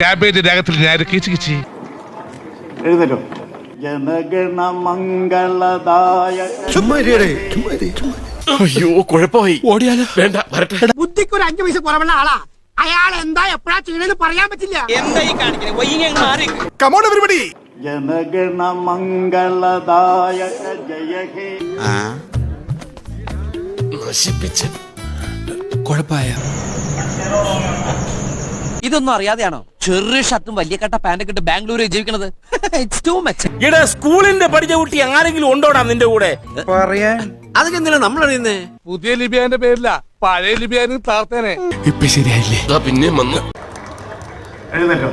ക്യാബേജിന്റെ അകത്തിൽ ഞാൻ കിച്ച് കിച്ചി എഴുന്നേറ്റോ. ജനഗണ മംഗളദായ. അയ്യോ കുഴപ്പമായി. ഓടിയാലോ? വേണ്ട, വരട്ടെ. ബുദ്ധിക്ക് ഒരു 5 പൈസ കുറവുള്ള ആളാ. അയാൾ എന്താ എപ്പോഴാ ചെയ്യണെന്ന് പറയാൻ പറ്റില്ല. എന്താ ഈ കാണിക്കുന്നത്? ജനഗണ മംഗളദായ ജയ ഹേ. നശിപ്പിച്ച് കുഴപ്പമായ. ഇതൊന്നും അറിയാതെയാണോ ചെറിയ ഷർട്ടും വലിയ കട്ട പാന്റൊക്കെ ഇട്ട് ബാംഗ്ലൂരിൽ ജീവിക്കണത്? It's too much. ഇവിടെ സ്കൂളിന്റെ പഠിച്ച കുട്ടി ആരെങ്കിലും ഉണ്ടോടാ നിന്റെ കൂടെ? പറയാൻ അതൊക്കെ എന്തിനാ നമ്മൾ അറിയുന്നേ? പുതിയ ലിബിയാന്റെ പേരില്ല, പഴയ ലിബിയാനും താർത്തേനെ. ഇപ്പൊ ശരിയായില്ലേ? പിന്നെ വന്നു. എഴുന്നേറ്റോ.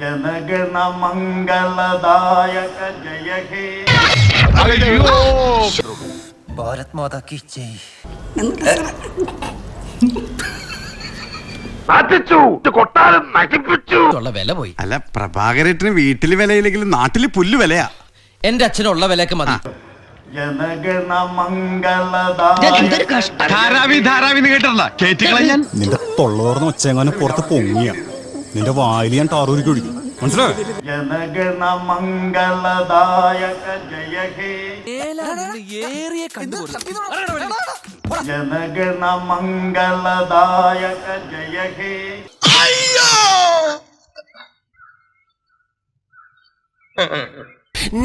ജനഗണ മംഗളദായ ജയ ഹേ. ഭാരത് മാതാ കി ജയ്. വില പോയി. അല്ല, പ്രഭാകരേട്ടന് വീട്ടില് വിലയില്ലെങ്കിലും നാട്ടില് പുല്ല് വിലയാ. എന്റെ അച്ഛനുള്ള വിലയൊക്കെ മതി. ജനഗണ മംഗളദായ. നിന്റെ തൊള്ളോർന്ന് ഒച്ചെങ്ങാനും പുറത്ത് പൊങ്ങിയ നിന്റെ വായിൽ ഞാൻ ടാറൂരിക്ക് ഒഴിക്കും, മനസ്സിലായോ? ജനഗണ മംഗളദായ ജയ ഹേ. ജനഗണ മംഗളദായ ജയ ഹേ.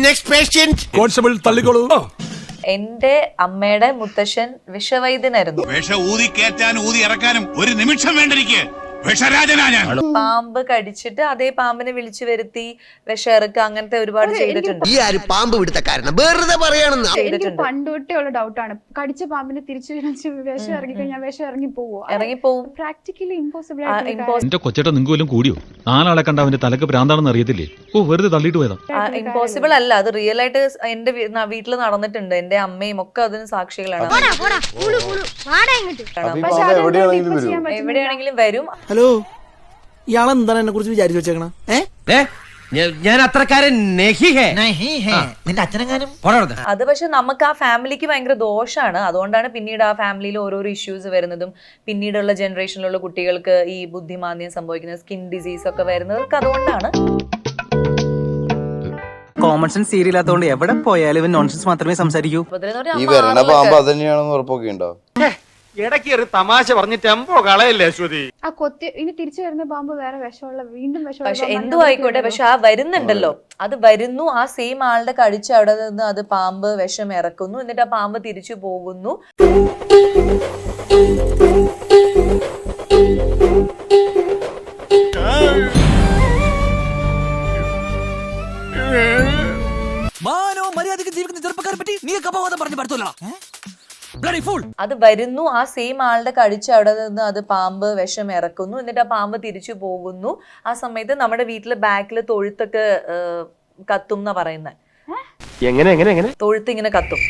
Next patient. കോൺസ്റ്റബിൾ തള്ളിക്കോളൂ. എന്റെ അമ്മയുടെ മുത്തശ്ശൻ വിഷവൈദ്യനായിരുന്നു. വിഷ ഊതി കയറ്റാനും ഊതി ഇറക്കാനും ഒരു നിമിഷം വേണ്ടിരിക്കെ വിഷരാജനാ ഞാൻ. പാമ്പ് കടിച്ചിട്ട് അതേ പാമ്പിനെ വിളിച്ചു വരുത്തി വിഷം ഇറക്കുക, അങ്ങനത്തെ ഒരുപാട് ചെയ്തിട്ടുണ്ട്. ഈ ആര് പാമ്പ് പിടുത്തക്കാരനാ? വെറുതെ പറയാണെന്ന്. എനിക്ക് പണ്ടുതൊട്ടേ ഉള്ള ഡൗട്ടാണ്, കടിച്ച പാമ്പിനെ തിരിച്ചു വിഷം ഇറങ്ങി കഴിഞ്ഞാൽ വിഷം ഇറങ്ങിപ്പോവും. Practically impossible. എന്റെ കൊച്ചേട്ട നിങ്ങൾക്ക് വല്ലതും കൂടിയോ? 4 ആളെ കണ്ട അവന്റെ തലക്ക് ഭ്രാന്താണെന്ന് അറിയത്തില്ലേ? ഓ, വെറുതെ തള്ളിയിട്ട് പോയതാ. ഇമ്പോസിബിൾ അല്ല, അത് റിയൽ ആയിട്ട് എന്റെ വീട്ടിൽ നടന്നിട്ടുണ്ട്. എന്റെ അമ്മയും ഒക്കെ അതിന് സാക്ഷികളാണ്. എവിടെയാണെങ്കിലും വരും. ഹലോ, ഇയാളെന്താണ് എന്നെ കുറിച്ച് വിചാരിച്ചു വെച്ചേക്കണ? ഞാൻ അത്രക്കാരൻ നിന്റെ അച്ഛനെങ്ങാനും. അത് പക്ഷെ നമുക്ക് ആ ഫാമിലിക്ക് ഭയങ്കര ദോഷമാണ്. അതുകൊണ്ടാണ് പിന്നീട് ആ ഫാമിലിയിൽ ഓരോരോ ഇഷ്യൂസ് വരുന്നതും പിന്നീടുള്ള ജനറേഷനിലുള്ള കുട്ടികൾക്ക് ഈ ബുദ്ധിമാന്ദ്യം സംഭവിക്കുന്നത്, സ്കിൻ ഡിസീസ് ഒക്കെ വരുന്നതൊക്കെ അതുകൊണ്ടാണ്. കോമൺ സെൻസ് സീരിയലാത്തോണ്ട് എവിടെ പോയാലും നോൺസെൻസ് മാത്രമേ സംസാരിക്കൂ. ഈ വരണ പാമ്പ് അത് തന്നെയാണെന്ന് ഉറപ്പൊക്കെ ഉണ്ടോ? ഇടയ്ക്ക് ഒരു തമാശ പറഞ്ഞ് ടെമ്പോ കളയല്ലേ ശ്രുതി? ആ കൊത്തി ഇനി തിരിച്ചു വരുന്ന പാമ്പ് വേറെ വിഷമുള്ള, വീണ്ടും വിഷമുള്ള. പക്ഷെ എന്തു ആയിക്കോട്ടെ, പക്ഷെ ആ വരുന്നുണ്ടല്ലോ, അത് വരുന്നു, ആ സെയിം ആളുടെ കടിച്ച് അവിടെ നിന്ന് അത് പാമ്പ് വിഷം ഇറക്കുന്നു, എന്നിട്ട് ആ പാമ്പ് തിരിച്ചു പോകുന്നു. മര്യാദയ്ക്ക് ജീവിക്കുന്ന ചെറുപ്പക്കാരെ പറ്റി നീ അപവാദം പറഞ്ഞു പറ്റൂല. അത് വരുന്നു, ആ സെയിം ആളുടെ കടിച്ച് അവിടെ നിന്ന് അത് പാമ്പ് വിഷം ഇറക്കുന്നു, എന്നിട്ട് ആ പാമ്പ് തിരിച്ചു പോകുന്നു. ആ സമയത്ത് നമ്മുടെ വീട്ടില് ബാക്കില് തൊഴുത്തൊക്കെ കത്തും എന്നാ പറയുന്നത്. എങ്ങനെ തൊഴുത്ത് ഇങ്ങനെ കത്തും.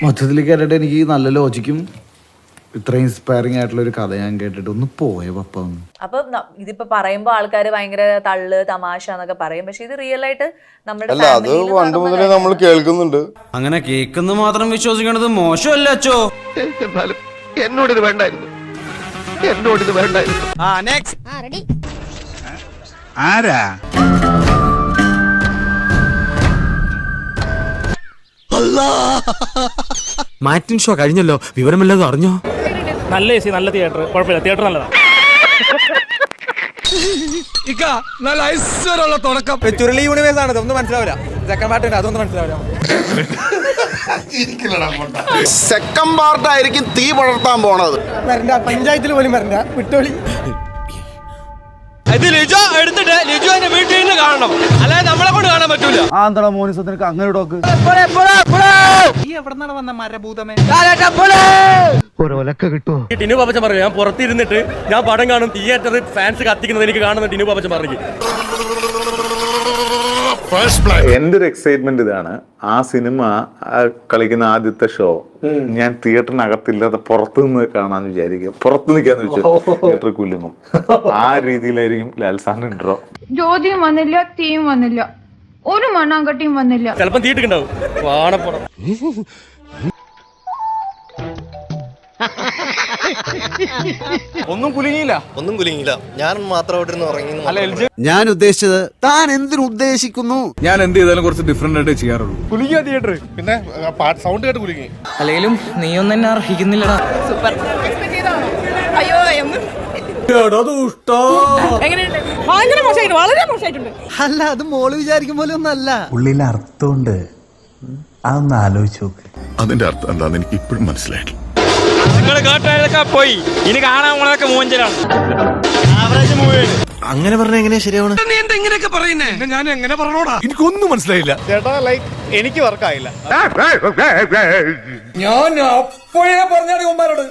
മൊത്തത്തിൽ കേട്ടിട്ട് എനിക്ക് നല്ല ലോജിക്കും ഇത്രയും ഇൻസ്പയറിംഗ് ആയിട്ടുള്ള ഒരു കഥ ഞാൻ കേട്ടിട്ട് ഒന്ന് പോയ പപ്പ. അപ്പൊ ഇതിപ്പോ പറയുമ്പോ ആൾക്കാര് ഭയങ്കര തള്ള് തമാശ എന്നൊക്കെ പറയും, പക്ഷെ ഇത് റിയൽ ആയിട്ട് നമ്മുടെ പണ്ട് മുതലേ നമ്മൾ കേൾക്കുന്നുണ്ട്. അങ്ങനെ കേൾക്കുന്ന മാത്രം വിശ്വസിക്കണത് മോശമല്ല അച്ചോ. എന്നോടിത് വേണ്ടായിരുന്നു. ആരാ? മാറ്റിൻ ഷോ കഴിഞ്ഞല്ലോ, വിവരമില്ലാതെ അറിഞ്ഞോ? നല്ല എസി, നല്ല തിയേറ്റർ, കുഴപ്പമില്ല, തിയേറ്റർ നല്ലതാ. നല്ല ഐശ്വര്യമുള്ള തുടക്കം. ചുരുളി യൂണിവേഴ്സ് ആണ്, ഇതൊന്നും മനസ്സിലാവില്ല. സെക്കൻഡ് പാർട്ട് അതൊന്നും മനസ്സിലാവില്ല. സെക്കൻഡ് പാർട്ടായിരിക്കും തീ പടർത്താൻ പോണത്. പഞ്ചായത്തിൽ പോലും വരണ്ട, വിട്ടോളി. ഇത് ലിജോ എടുത്തിട്ട് ലിജോന്റെ വീട്ടിൽ നിന്ന് കാണണം, അല്ലാതെ നമ്മളെ കൊണ്ട് കാണാൻ പറ്റൂല. ആ എന്താ മോനിസത്തിനൊക്കെ അങ്ങനെ ഡോക്ക് ടിനു പാപ്പച്ചൻ പറഞ്ഞു, ഞാൻ പുറത്തിരുന്നിട്ട് ഞാൻ പടം കാണും, തിയേറ്റർ ഫാൻസ് കത്തിക്കുന്നത് എനിക്ക് കാണുന്ന ടിനു പാപ്പച്ചൻ പറഞ്ഞു. എന്റെ ഒരു എക്സൈറ്റ്മെന്റ് ഇതാണ്, ആ സിനിമ കളിക്കുന്ന ആദ്യത്തെ ഷോ ഞാൻ തിയേറ്ററിനകത്തില്ലാതെ പുറത്തു നിന്ന് കാണാന്ന് വിചാരിക്കും. പുറത്തു നിൽക്കാന്ന് വെച്ചു തിയേറ്റർ കുല്ലുന്നു. ആ രീതിയിലായിരിക്കും ലാൽ സാറിന്റെ ഇൻട്രോ. ജ്യോതിയും വന്നില്ല, തീയും വന്നില്ല, ഒരു മണ്ണാങ്കട്ടിയും വന്നില്ല. ചിലപ്പം തീട്ടിട്ടുണ്ടാവും. വാണപ്പുറം ഒന്നും കുലുങ്ങിയില്ല. ഒന്നും കുലുങ്ങില്ല. ഞാൻ മാത്രമായിട്ടിരുന്ന് ഉറങ്ങി. ഞാൻ ഉദ്ദേശിച്ചത് താൻ എന്തിനു ഉദ്ദേശിക്കുന്നു? ഞാൻ എന്ത് ചെയ്താലും കുറച്ച് ഡിഫറെന്റ് ആയിട്ട് ചെയ്യാറുള്ളൂ. കുലുങ്ങിയ തിയേറ്റർ. പിന്നെ സൗണ്ട് കേട്ട് കുലുങ്ങി. അല്ലെങ്കിലും നീ ഒന്നും എന്നെ അർഹിക്കുന്നില്ലടാ. സൂപ്പർ. അയ്യോ ഭയങ്കര മോശമായിട്ട്, വളരെ മോശമായിട്ടുണ്ട്. അല്ല, അത് മോള് വിചാരിക്കും പോലെ ഒന്നല്ല. ഉള്ളിൽ അർത്ഥമുണ്ട്, അതൊന്ന് ആലോചിച്ച് നോക്ക്. അതിന്റെ അർത്ഥം എന്താന്ന് എനിക്ക് ഇപ്പോഴും മനസ്സിലായിട്ടില്ല. നിങ്ങൾ കേട്ടതൊക്കെ പോയി, ഇനി കാണാൻ പോണതൊക്കെ മോഞ്ചലാണ്. ആവറേജ് മൂവിയാണ്. അങ്ങനെ പറഞ്ഞ എങ്ങനെയാ ശരിയാവണം? നീ എന്താ ഇങ്ങനെയൊക്കെ പറയുന്നേ? ഞാൻ എങ്ങനെ പറഞ്ഞോടാ, എനിക്കൊന്നും മനസ്സിലായില്ല. ചേട്ടാ ലൈക്ക് എനിക്ക് വർക്കായില്ല. ഞാൻ അപ്പോഴേ പറഞ്ഞാണ് ഉമ്മാരോട്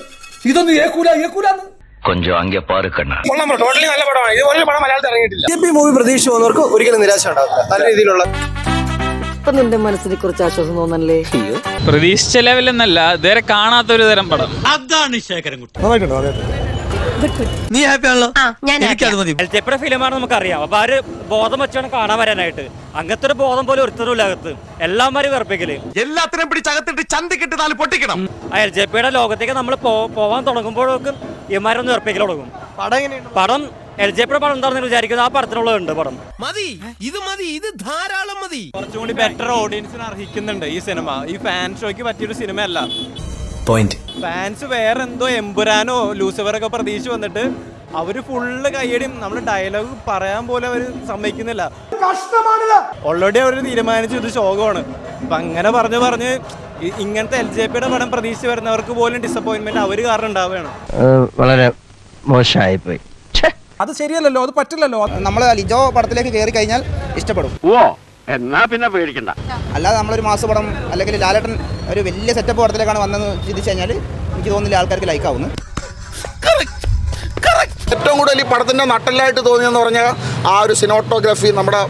ഇതൊന്നും ഏക്കൂലെന്ന്. കൊഞ്ചം അങ്ക പാറ് കണ്ണ. ടോട്ടലി നല്ല പടമാണ്. ഇതുപോലെ പടം മലയാളത്തിൽ ഇറങ്ങിയിട്ടില്ല. മൂവി പ്രതീക്ഷ പോകുന്നവർക്ക് ഒരിക്കലും നിരാശ ഉണ്ടാവില്ല. നല്ല രീതിയിലുള്ള നിന്റെ മനസ്സിനെ കുറിച്ച് ആശ്വാസം തോന്നല്ലേ? പ്രതീക്ഷിച്ച ലെവലെന്നല്ല, ഇതുവരെ കാണാത്തൊരു തരം പടം. അതാണ് ശേഖരൻകുട്ടി. നീ ഹാപ്പി ആണല്ലോ? എനിക്കത് മതി. എൽജെപ്പിയുടെ ഫിലിമാണ് നമുക്കറിയാം. അപ്പൊ ആര് ബോധം വെച്ചാണ് കാണാൻ വരാനായിട്ട്. അങ്ങനത്തെ ഒരു ബോധം പോലെ ഒരുത്തരും അകത്ത്. എല്ലാമാരും വെറുപ്പിക്കല്. എല്ലാത്തിനും പിടിച്ചകത്തിട്ട് ചന്തിക്കിട്ട് നാല് പൊട്ടിക്കണം. ആ എൽജെപ്പിയുടെ ലോകത്തേക്ക് നമ്മൾ പോവാൻ തുടങ്ങുമ്പോഴേക്കും ഇമാരൊന്ന് വെറുപ്പിക്കൽ തുടങ്ങും. പടം എൽജെപ്പിയുടെ പടം എന്താണെന്ന് വിചാരിക്കുന്നത്. ആ പടത്തിനുള്ളതുണ്ട് പടം. മതി, ഇത് മതി, ഇത് ധാരാളം മതി. കുറച്ചും കൂടി ബെറ്റർ ഓഡിയൻസിന് അർഹിക്കുന്നുണ്ട് ഈ സിനിമ. ഈ ഫാൻ ഷോയ്ക്ക് പറ്റിയൊരു സിനിമയല്ല. പോയിന്റ്. ഫാൻസ് വേറെ എന്തോ എമ്പുരാനോ ലൂസിഫറൊക്കെ പ്രതീക്ഷിച്ച് വന്നിട്ട് അവര് ഫുള്ള് കയ്യടിയും. നമ്മൾ ഡയലോഗ് പറയാൻ പോലും അവര് സമ്മതിക്കുന്നില്ല. ഓൾറെഡി അവർ തീരുമാനിച്ചു ഇത് ശോകമാണ്. അപ്പൊ അങ്ങനെ പറഞ്ഞ് ഇങ്ങനത്തെ എൽജെപിയുടെ പടം പ്രതീക്ഷിച്ച് വരുന്നവർക്ക് പോലും ഡിസപ്പോയിന്റ്മെന്റ് അവര് കാരണം ഉണ്ടാവുകയാണ്. വളരെ മോശമായി പോയി. അത് ശരിയല്ലല്ലോ, അത് പറ്റില്ലല്ലോ. നമ്മൾ ലിജോ പടത്തിലേക്ക് കയറി കഴിഞ്ഞാൽ ഇഷ്ടപ്പെടും. എന്നാ പിന്നെ പേടിക്കണ്ട. അല്ലാതെ നമ്മളൊരു മാസ് പടം അല്ലെങ്കിൽ ലാലേട്ടൻ ഒരു വലിയ സെറ്റപ്പ് പടത്തിലേക്കാണ് വന്നെന്ന് ചിന്തിച്ചു കഴിഞ്ഞാൽ എനിക്ക് തോന്നുന്നില്ല ആൾക്കാർക്ക് ലൈക്ക് ആവുന്നു. ഏറ്റവും കൂടുതൽ ഈ പടത്തിന്റെ നട്ടലായിട്ട് തോന്നിയെന്ന് പറഞ്ഞാൽ ആ ഒരു സിനോട്ടോഗ്രാഫി നമ്മുടെ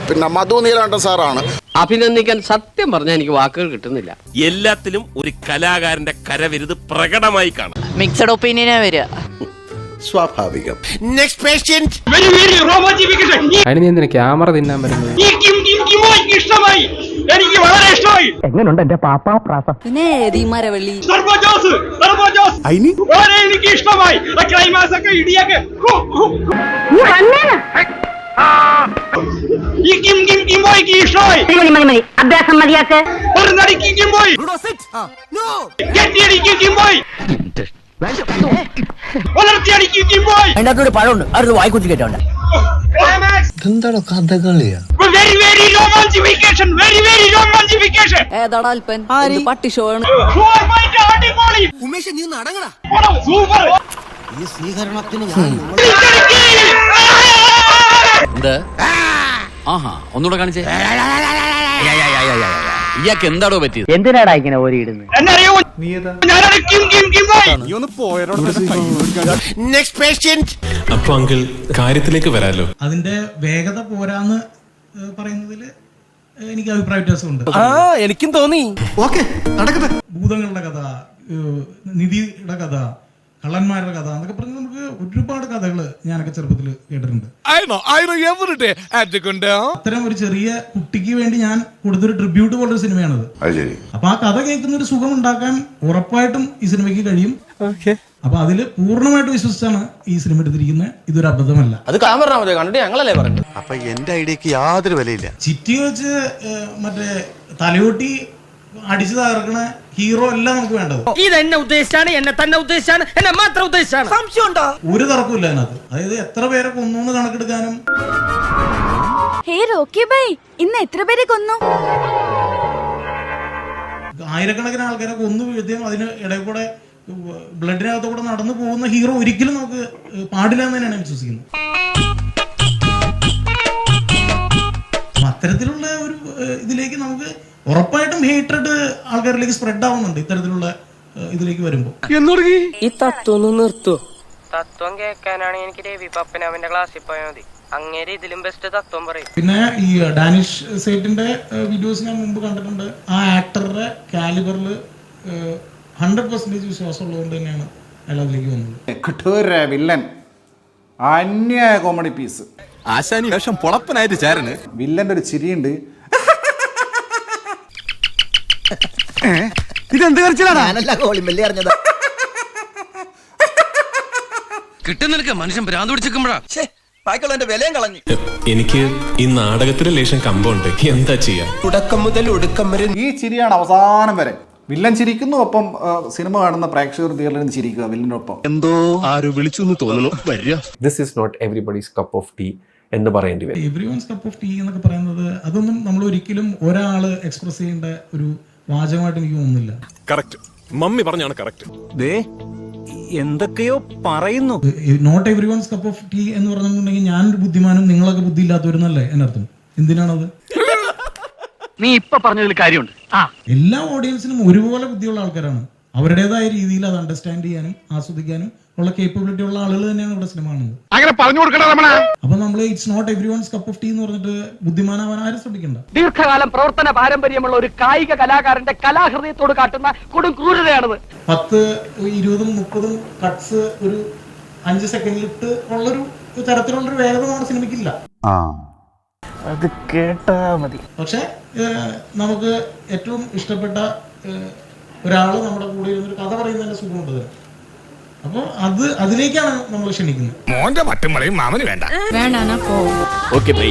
പിന്നെ മധു നീലാണ്ടൻ സാറാണ്. അഭിനന്ദിക്കാൻ സത്യം പറഞ്ഞാൽ എനിക്ക് വാക്കുകൾ കിട്ടുന്നില്ല. എല്ലാത്തിലും ഒരു കലാകാരന്റെ കരവിരുത് പ്രകടമായി കാണാം. മിക്സഡ് ഒപ്പീനിയനാ വരിക. സ്വാഭാവികം. Next patient. അതിന് എന്തിനാ ക്യാമറ തിന്നാൻ പറ്റുന്നത്? എങ്ങനെയുണ്ട് എന്റെ പാപ്പാ പ്രാസം? പിന്നെ മരവള്ളി അഭ്യാസം മതിയാക്ക്. അതിനകത്തൊരു പഴമുണ്ട്, അതൊരു വായിക്കുറ്റി കേട്ടോണ്ട്. എന്താണോ കഥകളിയാ? ഏതാടാ അല്പൻ പട്ടി ഷോ ആണ്. ഉമേഷ്, നീ നടങ്ങടാ. ഈ സ്വീകരണത്തിന് ആഹാ, ഒന്നുകൂടെ കാണിച്ചേ. ഇയാൾക്ക് എന്താടോ പറ്റിയത്? എന്തിനാടാ ഇങ്ങനെ ഓരിയിടുന്നത്? Next patient. അപ്പൊ അങ്കിൾ കാര്യത്തിലേക്ക് വരാലോ. അതിന്റെ വേഗത പോരാന്ന് പറയുന്നതിൽ എനിക്ക് അഭിപ്രായ വ്യത്യാസമുണ്ട്. എനിക്കും തോന്നി. ഓക്കെ, നടക്കട്ടെ. ഭൂതങ്ങളുടെ കഥ, നിധിയുടെ കഥ, കള്ളന്മാരുടെ കഥ എന്നൊക്കെ പറഞ്ഞ് നമുക്ക് ഒരുപാട് കഥകൾ ഞാനൊക്കെ ചെറുപ്പത്തിൽ കേട്ടിട്ടുണ്ട്. അത്തരം ഒരു ചെറിയ കുട്ടിക്ക് വേണ്ടി ഞാൻ കൊടുത്തൊരു ട്രിബ്യൂട്ട് പോലൊരു സിനിമയാണത്. അപ്പൊ ആ കഥ കേൾക്കുന്ന ഒരു സുഖം ഉണ്ടാക്കാൻ ഉറപ്പായിട്ടും ഈ സിനിമയ്ക്ക് കഴിയും. അപ്പൊ അതില് പൂർണ്ണമായിട്ട് വിശ്വസിച്ചാണ് ഈ സിനിമ എടുത്തിരിക്കുന്നത്. ഇതൊരു അബദ്ധമല്ല. അത് ക്യാമറ കണ്ടിട്ട് ഞങ്ങളല്ലേ പറഞ്ഞു. അപ്പൊ എന്റെ ഐഡിയക്ക് യാതൊരു വിലയില്ല. ചിറ്റി വെച്ച് മറ്റേ തലയോട്ടി അടിച്ചു തകർക്കണ ഹീറോ അല്ല നമുക്ക് വേണ്ടത്. ഇത് എന്നെ ഉദ്ദേശിച്ചാണ്, എന്നെ തന്നെ ഉദ്ദേശിച്ചാണ്, എന്നെ മാത്രം ഉദ്ദേശിച്ചാണ്. സംശയമുണ്ടോ? ഒരു തർക്കമില്ല അതിനകത്ത്. അതായത് എത്ര പേരെ കൊന്നു കണക്കെടുക്കാനും. ഇന്ന് എത്ര പേരെ കൊന്നു? ആയിരക്കണക്കിന് ആൾക്കാരെ കൊന്നു വീഴ്ത്തിയും അതിന് ഇടയിൽ കൂടെ ബ്ലഡിനകത്ത് കൂടെ നടന്നു പോകുന്ന ഹീറോ ഒരിക്കലും നമുക്ക് പാടില്ല എന്ന് തന്നെയാണ് വിശ്വസിക്കുന്നത്. അത്തരത്തിലുള്ള ഒരു ഇതിലേക്ക് നമുക്ക് ഉറപ്പായിട്ടും ഹേറ്റഡ് ആൾക്കാരിലേക്ക് സ്പ്രെഡ് ആവുന്നുണ്ട് ഇത്തരത്തിലുള്ള ഇതിലേക്ക് വരുമ്പോ. ഈ തത്വം ഒന്ന് നിർത്തുവോ? തത്വം കേൾക്കാനാണ് എനിക്ക് രവി പപ്പൻ അവന്റെ ക്ലാസ്സിൽ പോയാൽ മതി. അങ്ങേരെ ഇതിലും ബെസ്റ്റ് തത്വം പറയും. പിന്നെ ഈ ഡാനിഷ് സേറ്റിന്റെ വീഡിയോസ് ഞാൻ മുമ്പ് കണ്ടിട്ടുണ്ട്. ആ ആക്ടറുടെ കാലിബറിൽ 100% വിശ്വാസം ഉള്ളതുകൊണ്ട് തന്നെയാണ് അയാൾ അതിലേക്ക് വന്നത്. വില്ലൻ അന്യ കോമഡി പീസ്. ആശാനി വേഷം പൊളപ്പനായിട്ട് ചേരന്. വില്ലന്റെ ഒരു ചിരിയുണ്ട്. ഇതെന്ത് കരച്ചിലാണ്? കിട്ടുന്ന മനുഷ്യൻ ഭ്രാന്ത് പിടിച്ചിരിക്കുമ്പോഴാ ബാക്കിയുള്ള വിലയും കളഞ്ഞു. എനിക്ക് ഈ നാടകത്തിലെ ലേശം കമ്പുണ്ട്. എന്താ ചെയ്യാ? തുടക്കം മുതൽ ഒടുക്കം വരെ ഈ ചിരിയാണ് അവസാനം വരെ. വില്ലൻ ചിരിക്കുന്നു, ഒപ്പം സിനിമ കാണുന്ന പ്രേക്ഷകർ തിയേറ്ററിൽ നിന്ന് ചിരിക്കുക വില്ലനൊപ്പം. എന്തോ ആരോ വിളിച്ചു എന്ന് തോന്നുന്നു. വരിക. This is not everybody's cup of tea എന്ന് പറയേണ്ടി വരും. എവ്രിവൺസ് കപ്പ് ഓഫ് ടീ എന്നൊക്കെ പറയുന്നത് അതൊന്നും നമ്മൾ ഒരിക്കലും ഒരാള് എക്സ്പ്രസ് ചെയ്യേണ്ട ഒരു വാചകമായിട്ട് എനിക്ക് തോന്നുന്നില്ല. കറക്റ്റ്, മമ്മി പറഞ്ഞാണ് കറക്റ്റ്. എന്തൊക്കെയോ പറയുന്നു. Not everyone's cup of tea എന്ന് പറഞ്ഞിട്ടുണ്ടെങ്കിൽ ഞാനൊരു ബുദ്ധിമാനും നിങ്ങളൊക്കെ ബുദ്ധി ഇല്ലാത്തവരെന്നല്ലേ എന്നർത്ഥം. എന്തിനാണത്? നീ ഇപ്പൊ പറഞ്ഞതിൽ കാര്യമുണ്ട്. എല്ലാ ഓഡിയൻസിനും ഒരുപോലെ ബുദ്ധിയുള്ള ആൾക്കാരാണ്. അവരുടേതായ രീതിയിൽ അത് അണ്ടർസ്റ്റാൻഡ് ചെയ്യാനും ആസ്വദിക്കാനും ഉള്ള കേപ്പബിലിറ്റി ഉള്ള ആളുകൾ തന്നെയാണ് ഇവിടെ സിനിമ കാണുന്നത്. അങ്ങനെ പറഞ്ഞു കൊടുക്കണം. അപ്പൊ നമ്മൾ it's not everyone's cup of tea എന്ന് പറഞ്ഞിട്ട് ബുദ്ധിമാനാവാൻ ആരും ശ്രമിക്കണ്ട. ദീർഘകാലം പ്രവർത്തന പാരമ്പര്യമുള്ള ഒരു കായിക കലാകാരന്റെ കലാഹൃദയത്തോട് കാട്ടുന്ന കൊടും ക്രൂരതയാണത്. 10, 20, 30 കട്ട്സ് ഒരു 5 സെക്കൻഡിലിട്ട് ഉള്ളൊരു തരത്തിലുള്ളൊരു വേഗത നമ്മുടെ സിനിമയ്ക്കില്ല. അത് കേട്ടാ മതി. പക്ഷെ നമുക്ക് ഏറ്റവും ഇഷ്ടപ്പെട്ട ഒരാള് നമ്മുടെ കൂടെ ഇരുന്നൊരു കഥ പറയുന്നതിന്റെ സുഖമുണ്ട്. അപ്പൊ അതിലേക്കാണ് നമ്മൾ ക്ഷണിക്കുന്നത്. മോന്റെ മറ്റും പറയും മാമന് വേണ്ട. വേണ്ട ഓക്കെ ബൈ.